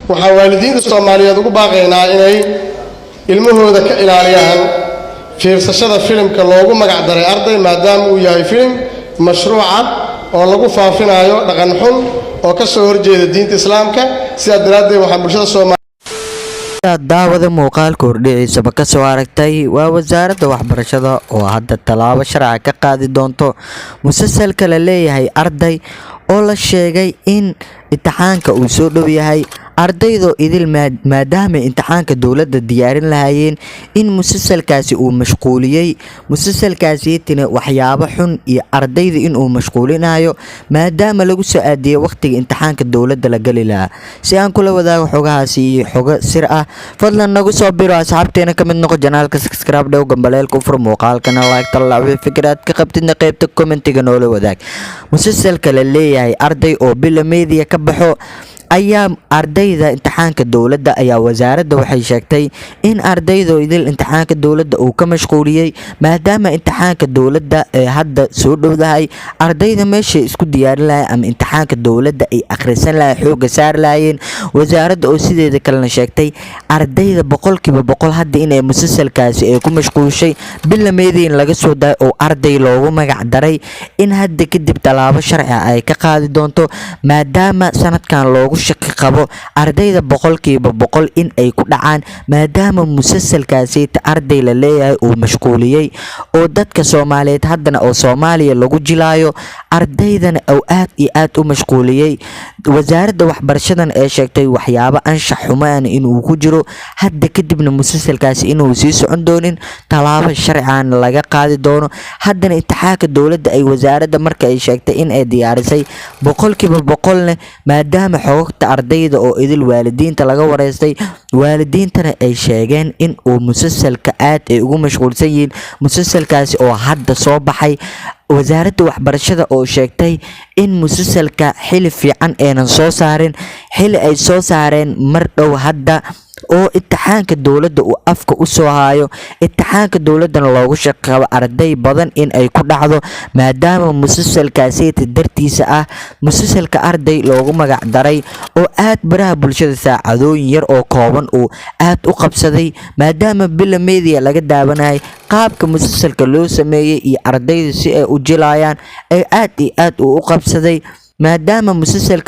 waxaa waalidiinta Soomaaliyeed ugu baaqaynaa inay ilmahooda ka ilaaliyaan fiirsashada filimka loogu magac daray arday maadaama uu yahay filim mashruuca oo lagu faafinayo dhaqan xun oo ka soo horjeeda diinta Islaamka sidaa daraadeed waxaan bulshada Soomaaliyeed daawada muuqaalka hordhiciisaba ka soo aragtay waa wasaaradda waxbarashada oo hadda talaabo sharci ka qaadi doonto musalsalka la leeyahay arday oo la sheegay in imtixaanka uu soo dhow yahay ardaydo idil maadaama imtixaanka dawladda diyaarin lahaayeen in musalsalkaasi uu mashquuliyay musalsalkaasi tina waxyaabo xun iyo ardayda in uu mashquulinayo maadaama lagu soo aadiyay waqtiga imtixaanka dawladda la gali lahaa si aan kula wadaago xogahaasi iyo xogo sir ah fadlan nagu soo biro asxaabteena ka mid noqo janaalka subscribe dhow gambaleelka u fur muuqaalkana like talaabi fikrad ka qabtidna qaybta commentiga noola wadaag musalsalka la leeyahay arday oo bila media ka baxo ayaa ardayda imtixaanka dawladda ayaa wasaaradda waxay sheegtay in ardayda idil imtixaanka dawladda uu ka mashquuliyay maadaama imtixaanka dawladda ee hadda soo dhowdahay ardayda meesha isku diyaarin lahayn ama imtixaanka dawladda ay akhrisan lahayn xooga saar lahayn wasaaradda oo sideeda kalena sheegtay ardayda boqolkiiba boqol hadda inay musalsalkaasi ay ku mashquushay bila meediin laga soo daay oo arday loogu magac daray in hadda kadib talaabo sharci ah ay ka qaadi doonto maadaama sanadkan loogu shaqo qabo ardayda boqolkiiba boqol in ay ku dhacaan maadaama musalsalkaasi arday la leeyahay uu mashquuliyay oo dadka Soomaaliyeed haddana oo Soomaaliya lagu jilaayo ardaydana oo aad iyo aad u mashquuliyay wasaaradda waxbarashadan ee sheegtay waxyaabo anshax xumaan inuu ku jiro hadda kadibna musalsalkaasi inuu sii socon doonin talaabo sharciyan laga qaadi doono haddana imtixaanka dawladda ay wasaaradda marka ay sheegtay in ay diyaarisay boqolkiiba boqolna maadaama xogta ardayda oo idil waalidiinta laga wareystay waalidiintana ay sheegeen in uu musalsalka aad ay ugu mashquulsan yihiin musalsalkaasi oo hadda soo baxay wasaaradda waxbarashada oo sheegtay in musalsalka xili fiican aynan soo saarin xili ay soo saareen mar dhow hadda oo imtixaanka dawladda uu afka u soo haayo imtixaanka dawladana loogu shaqeeyo arday badan in ay ku dhacdo maadaama musalsalkaasi dartiisa ah musalsalka arday loogu magac daray oo aad baraha bulshada saacadooyin yar oo kooban uu aad u qabsaday maadaama bila media laga daawanayay qaabka musalsalka loo sameeyay iyo ardayda si ay u jilayaan ay aad iyo aad u qabsaday maadaama musalsal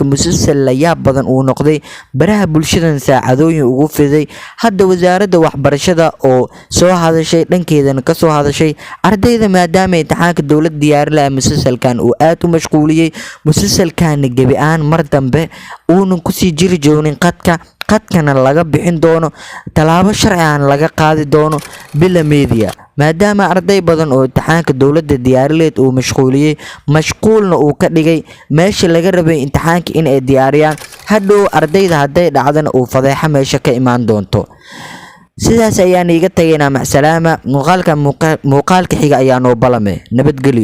la yaab badan uu noqday baraha bulshadan saacadooyin ugu fiday hadda wasaaradda waxbarashada oo soo hadashay dhankeedana ka soo hadashay ardayda maadaama imtixaanka dawladda diyaarin lahayd musalsalkan uu aad u mashquuliyay musalsalkan gabi aan mar dambe uunan ku sii jiri joonin qadkana laga bixin doono talaabo sharci ah laga qaadi doono bila media maadaama arday badan oo imtixaanka dawladda diyaarileed uu mashquuliyay mashquulna uu ka dhigay meesha laga rabay imtixaanka in ay diyaariyaan hadhow ardayda haday dhacdana uu fadeexa meesha ka imaan doonto sidaas ayaan iga tagaynaa macsalaama muuqaalka xiga ayaa noo balame nabadgelyo.